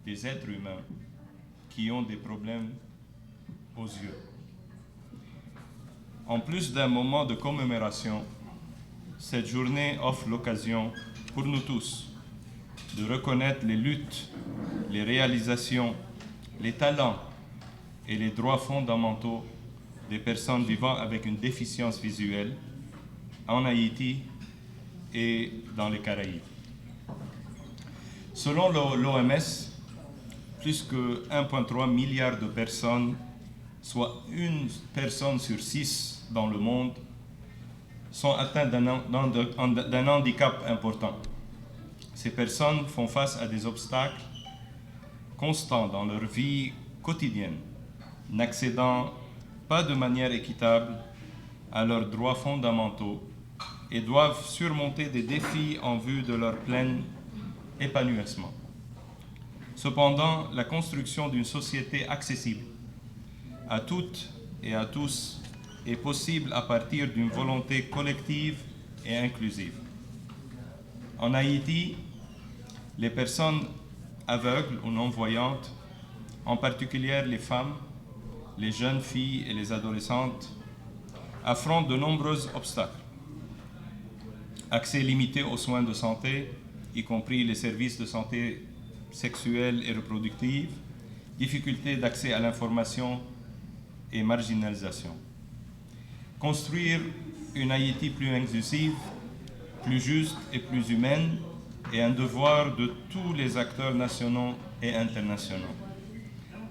des êtres humains qui ont des problèmes aux yeux. En plus d'un moment de commémoration, cette journée offre l'occasion pour nous tous de reconnaître les luttes, les réalisations, les talents et les droits fondamentaux des personnes vivant avec une déficience visuelle en Haïti et dans les Caraïbes. Selon l'OMS, plus que 1,3 milliard de personnes, soit une personne sur 6 dans le monde, sont atteintes d'un handicap important. Ces personnes font face à des obstacles constants dans leur vie quotidienne, n'accédant pas de manière équitable à leurs droits fondamentaux et doivent surmonter des défis en vue de leur plein épanouissement. Cependant, la construction d'une société accessible à toutes et à tous est possible à partir d'une volonté collective et inclusive. En Haïti, les personnes aveugles ou non-voyantes, en particulier les femmes, les jeunes filles et les adolescentes, affrontent de nombreux obstacles. Accès limité aux soins de santé, y compris les services de santé sexuelle et reproductive, difficultés d'accès à l'information et marginalisation. Construire une Haïti plus inclusive, plus juste et plus humaine est un devoir de tous les acteurs nationaux et internationaux.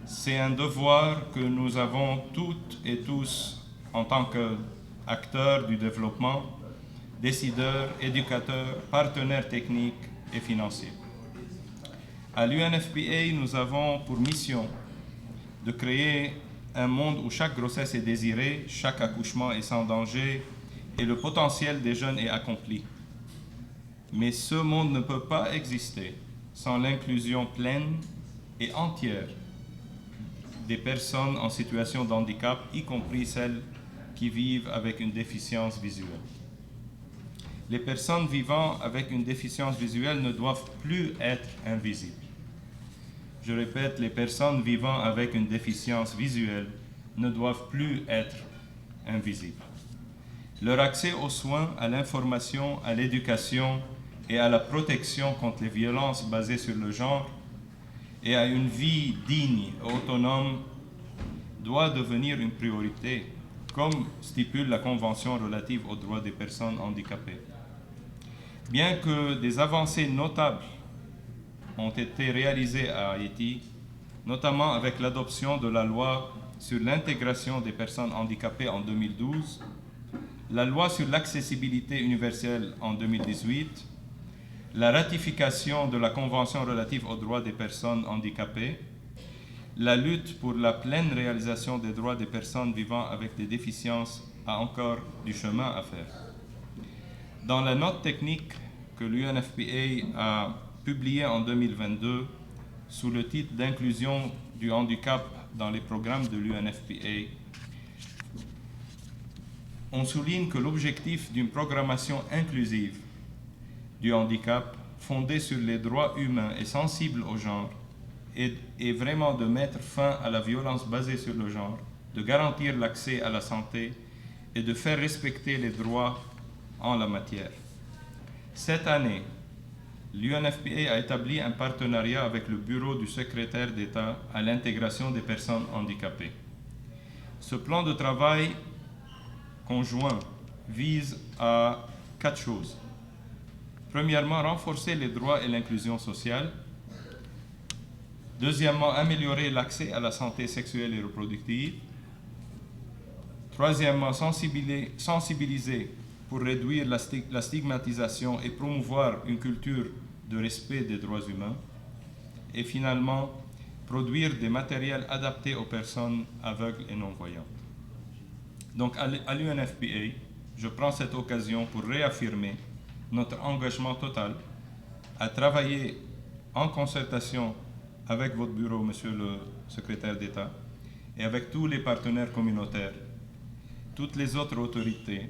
C'est un devoir que nous avons toutes et tous en tant qu'acteurs du développement, décideurs, éducateurs, partenaires techniques et financiers. À l'UNFPA, nous avons pour mission de créer un monde où chaque grossesse est désirée, chaque accouchement est sans danger et le potentiel des jeunes est accompli. Mais ce monde ne peut pas exister sans l'inclusion pleine et entière des personnes en situation de handicap, y compris celles qui vivent avec une déficience visuelle. Les personnes vivant avec une déficience visuelle ne doivent plus être invisibles. Je répète, les personnes vivant avec une déficience visuelle ne doivent plus être invisibles. Leur accès aux soins, à l'information, à l'éducation et à la protection contre les violences basées sur le genre et à une vie digne et autonome doit devenir une priorité, comme stipule la Convention relative aux droits des personnes handicapées. Bien que des avancées notables ont été réalisées à Haïti, notamment avec l'adoption de la loi sur l'intégration des personnes handicapées en 2012, la loi sur l'accessibilité universelle en 2018, la ratification de la Convention relative aux droits des personnes handicapées, la lutte pour la pleine réalisation des droits des personnes vivant avec des déficiences a encore du chemin à faire. Dans la note technique que l'UNFPA a publiée en 2022 sous le titre d'inclusion du handicap dans les programmes de l'UNFPA, on souligne que l'objectif d'une programmation inclusive du handicap fondée sur les droits humains et sensible au genre est vraiment de mettre fin à la violence basée sur le genre, de garantir l'accès à la santé et de faire respecter les droits en la matière. Cette année, l'UNFPA a établi un partenariat avec le Bureau du secrétaire d'État à l'intégration des personnes handicapées. Ce plan de travail conjoint vise à 4 choses. Premièrement, renforcer les droits et l'inclusion sociale. Deuxièmement, améliorer l'accès à la santé sexuelle et reproductive. Troisièmement, sensibiliser pour réduire la stigmatisation et promouvoir une culture de respect des droits humains. Et finalement, produire des matériels adaptés aux personnes aveugles et non-voyantes. Donc à l'UNFPA, je prends cette occasion pour réaffirmer notre engagement total à travailler en concertation avec votre bureau, Monsieur le secrétaire d'État, et avec tous les partenaires communautaires, toutes les autres autorités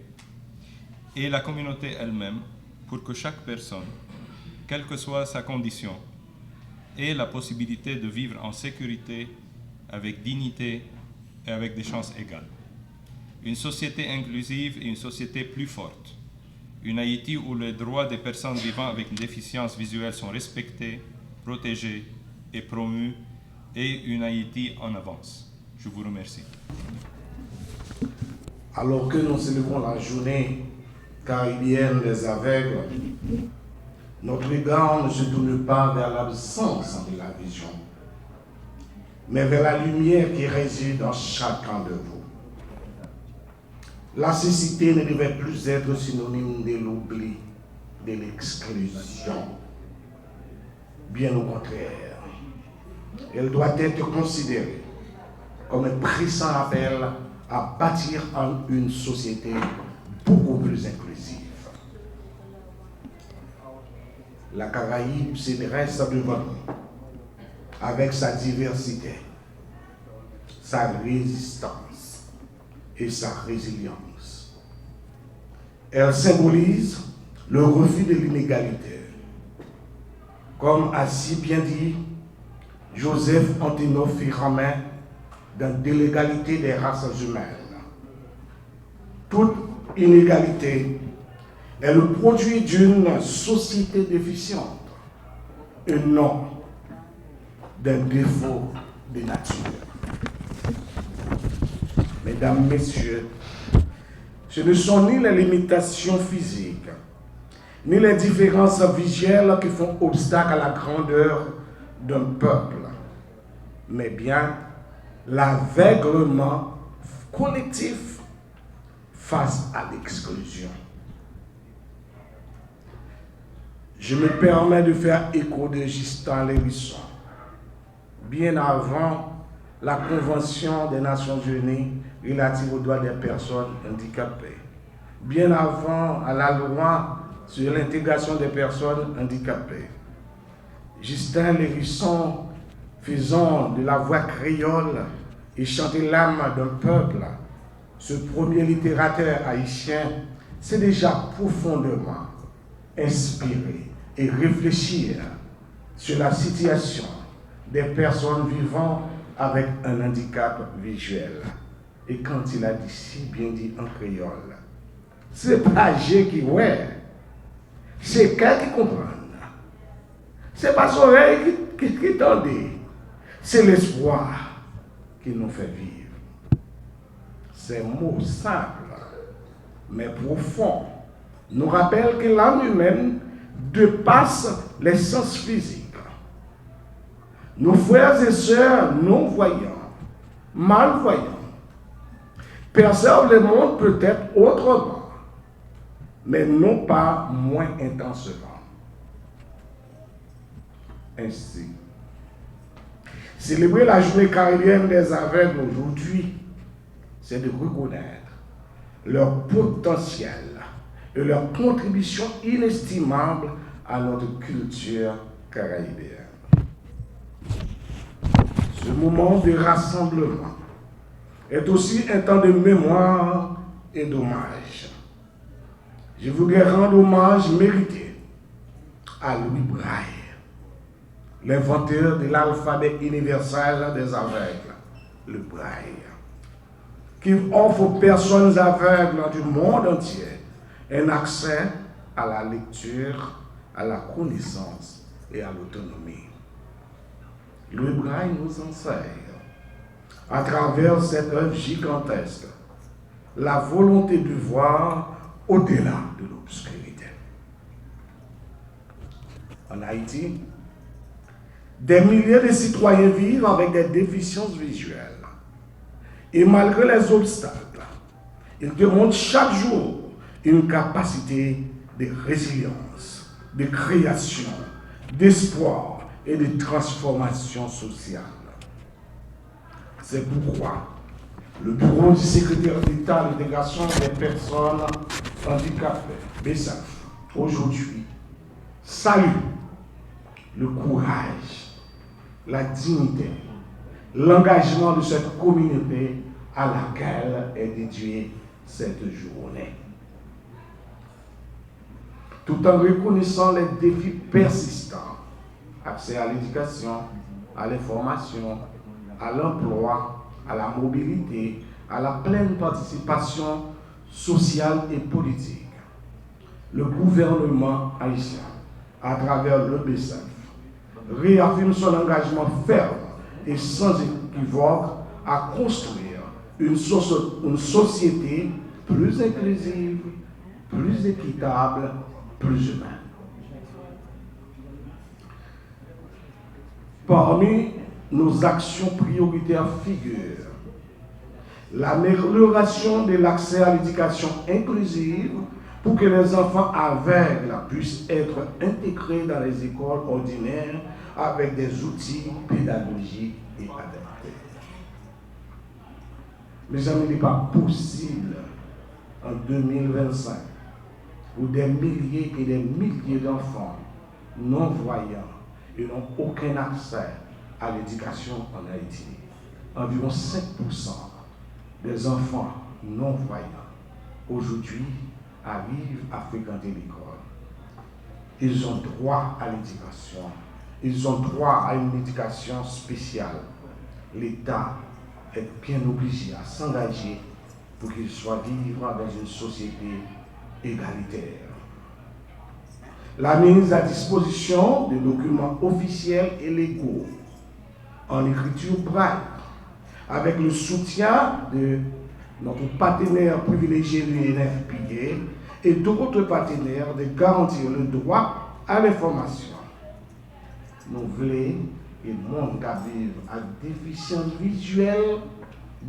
et la communauté elle-même, pour que chaque personne, quelle que soit sa condition, aient la possibilité de vivre en sécurité, avec dignité et avec des chances égales. Une société inclusive et une société plus forte. Une Haïti où les droits des personnes vivant avec une déficience visuelle sont respectés, protégés et promus, et une Haïti en avance. Je vous remercie. Alors que nous célébrons la journée caribéenne des aveugles, notre regard ne se tourne pas vers l'absence de la vision, mais vers la lumière qui réside dans chacun de vous. La cécité ne devait plus être synonyme de l'oubli, de l'exclusion. Bien au contraire, elle doit être considérée comme un pressant appel à bâtir une société beaucoup plus inclusive. La Caraïbe se dresse devant nous avec sa diversité, sa résistance et sa résilience. Elle symbolise le refus de l'inégalité. Comme a si bien dit Joseph Antinor Firamin dans l'illégalité des races humaines. Toute inégalité est le produit d'une société déficiente et non d'un défaut de nature. Mesdames, Messieurs, ce ne sont ni les limitations physiques, ni les différences visuelles qui font obstacle à la grandeur d'un peuple, mais bien l'aveuglement collectif face à l'exclusion. Je me permets de faire écho de Justin Lévisson. Bien avant la Convention des Nations Unies relative aux droits des personnes handicapées, bien avant la loi sur l'intégration des personnes handicapées, Justin Lévisson, faisant de la voix créole et chanter l'âme d'un peuple, ce premier littérateur haïtien s'est déjà profondément inspiré et réfléchir sur la situation des personnes vivant avec un handicap visuel. Et quand il a dit si bien dit en créole, c'est pas G qui ouais, c'est qu'elle qui comprend. C'est pas son oreille qui tendait. C'est l'espoir qui nous fait vivre. Ces mots simples, mais profonds, nous rappellent que l'âme humaine dépasse les sens physiques. Nos frères et sœurs non-voyants, malvoyants, perçoivent le monde peut-être autrement, mais non pas moins intensément. Ainsi, célébrer la journée caribéenne des aveugles aujourd'hui, c'est de reconnaître leur potentiel et leur contribution inestimable à notre culture caribéenne. Ce moment de rassemblement est aussi un temps de mémoire et d'hommage. Je voudrais rendre hommage mérité à Louis Braille, l'inventeur de l'alphabet universel des aveugles, le Braille, qui offre aux personnes aveugles du monde entier un accès à la lecture, à la connaissance et à l'autonomie. Le Braille nous enseigne, à travers cette œuvre gigantesque, la volonté de voir au-delà de l'obscurité. En Haïti, des milliers de citoyens vivent avec des déficiences visuelles. Et malgré les obstacles, ils démontrent chaque jour une capacité de résilience, de création, d'espoir et de transformation sociale. C'est pourquoi le bureau du secrétaire d'État à l'intégration des personnes handicapées, BESAF, aujourd'hui, salue le courage, la dignité, l'engagement de cette communauté à laquelle est dédiée cette journée. Tout en reconnaissant les défis persistants accès à l'éducation, à l'information, à l'emploi, à la mobilité, à la pleine participation sociale et politique. Le gouvernement haïtien, à travers le BCF, réaffirme son engagement ferme et sans équivoque à construire une société plus inclusive, plus équitable, plus humaine. Parmi nos actions prioritaires figurent l'amélioration de l'accès à l'éducation inclusive pour que les enfants aveugles puissent être intégrés dans les écoles ordinaires avec des outils pédagogiques et adaptés. Mes amis, il n'est pas possible en 2025 où des milliers et des milliers d'enfants non-voyants n'ont aucun accès à l'éducation en Haïti. Environ 5% des enfants non-voyants aujourd'hui arrivent à fréquenter l'école. Ils ont droit à l'éducation. Ils ont droit à une éducation spéciale. L'État est bien obligé à s'engager pour qu'ils soient vivre dans une société égalitaire. La mise à disposition de documents officiels et légaux en écriture braille, avec le soutien de notre partenaire privilégié de l'UNFPA et d'autres partenaires de garantir le droit à l'information. Nous voulons que le monde qui vit à déficience visuelle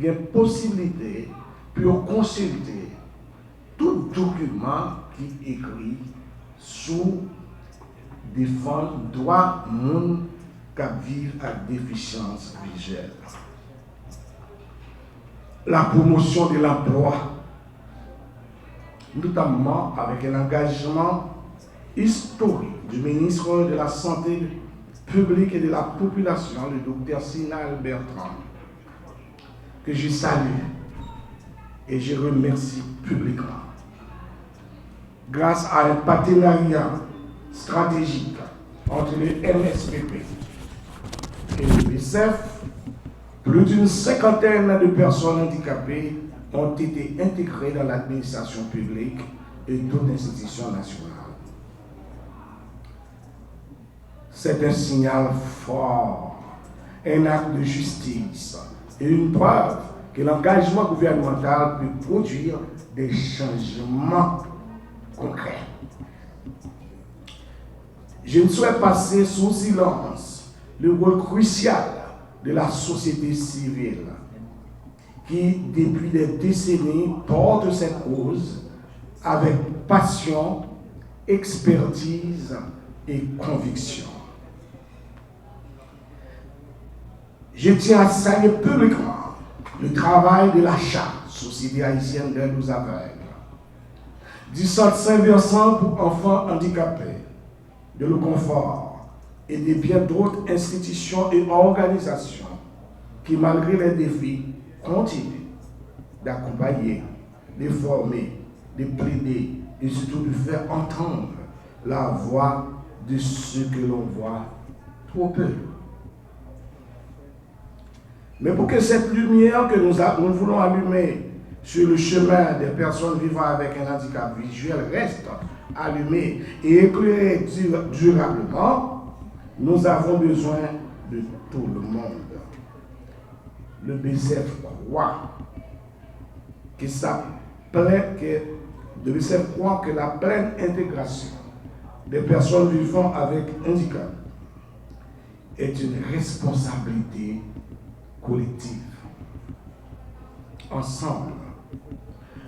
ait possibilité pour consulter tout document qui est écrit sous défendre droit monde qui vivent à déficience visuelle. La promotion de l'emploi, notamment avec un engagement historique du ministre de la Santé publique et de la population, le docteur Sinal Bertrand, que je salue et je remercie publiquement. Grâce à un partenariat stratégique entre le MSPP et le BCF, plus d'une cinquantaine de personnes handicapées ont été intégrées dans l'administration publique et d'autres institutions nationales. C'est un signal fort, un acte de justice et une preuve que l'engagement gouvernemental peut produire des changements concrets. Je ne souhaite passer sous silence le rôle crucial de la société civile qui, depuis des décennies, porte cette cause avec passion, expertise et conviction. Je tiens à saluer publiquement le travail de la charte Société haïtienne d'aide aux aveugles, du Centre Saint-Vincent pour enfants handicapés, de Le Confort et de bien d'autres institutions et organisations qui, malgré les défis, continuent d'accompagner, de former, de plaider et surtout de faire entendre la voix de ceux que l'on voit trop peu. Mais pour que cette lumière que nous voulons allumer sur le chemin des personnes vivant avec un handicap visuel reste allumée et éclairée durablement, nous avons besoin de tout le monde. Le BCF croit que la pleine intégration des personnes vivant avec handicap est une responsabilité collective. Ensemble,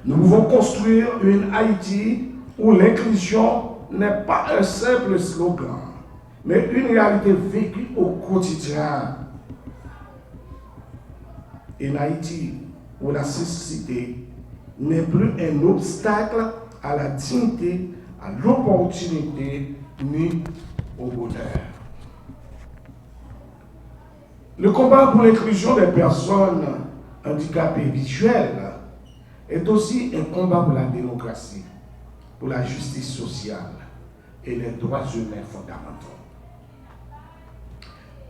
nous pouvons construire une Haïti où l'inclusion n'est pas un simple slogan, mais une réalité vécue au quotidien. Une Haïti où la cécité n'est plus un obstacle à la dignité, à l'opportunité, ni au bonheur. Le combat pour l'inclusion des personnes handicapées visuelles est aussi un combat pour la démocratie, pour la justice sociale et les droits humains fondamentaux.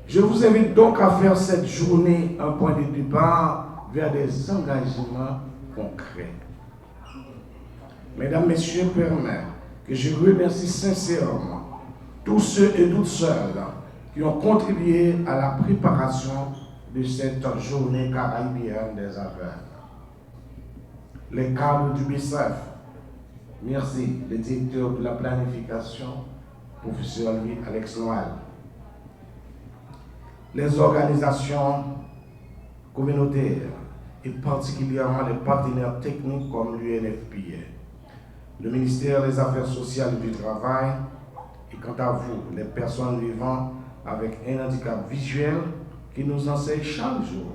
Je vous invite donc à faire cette journée un point de départ vers des engagements concrets. Mesdames, Messieurs, permettez que je remercie sincèrement tous ceux et toutes celles qui ont contribué à la préparation de cette journée caribéenne des affaires. Les cadres du BICEF, merci, le directeur de la planification, professeur Louis-Alex Noël. Les organisations communautaires et particulièrement les partenaires techniques comme l'UNFPA, le ministère des Affaires sociales et du Travail, et quant à vous, les personnes vivant avec un handicap visuel qui nous enseignent chaque jour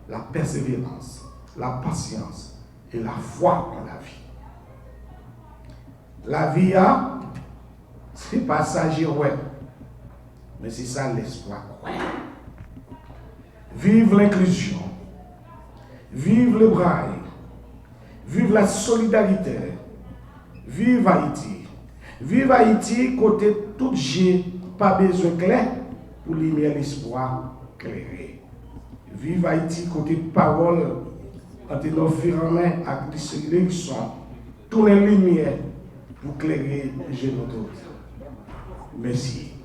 la persévérance, la patience et la foi en la vie. La vie, c'est passager, ouais, mais c'est ça l'espoir, ouais. Vive l'inclusion, vive le braille, vive la solidarité, vive Haïti, côté tout j'ai pas besoin clair pour lumière l'espoir clairé. Vive Haïti, côté parole, entre nos firmaments avec les sons, tourner lumière pour clairer notre. Merci.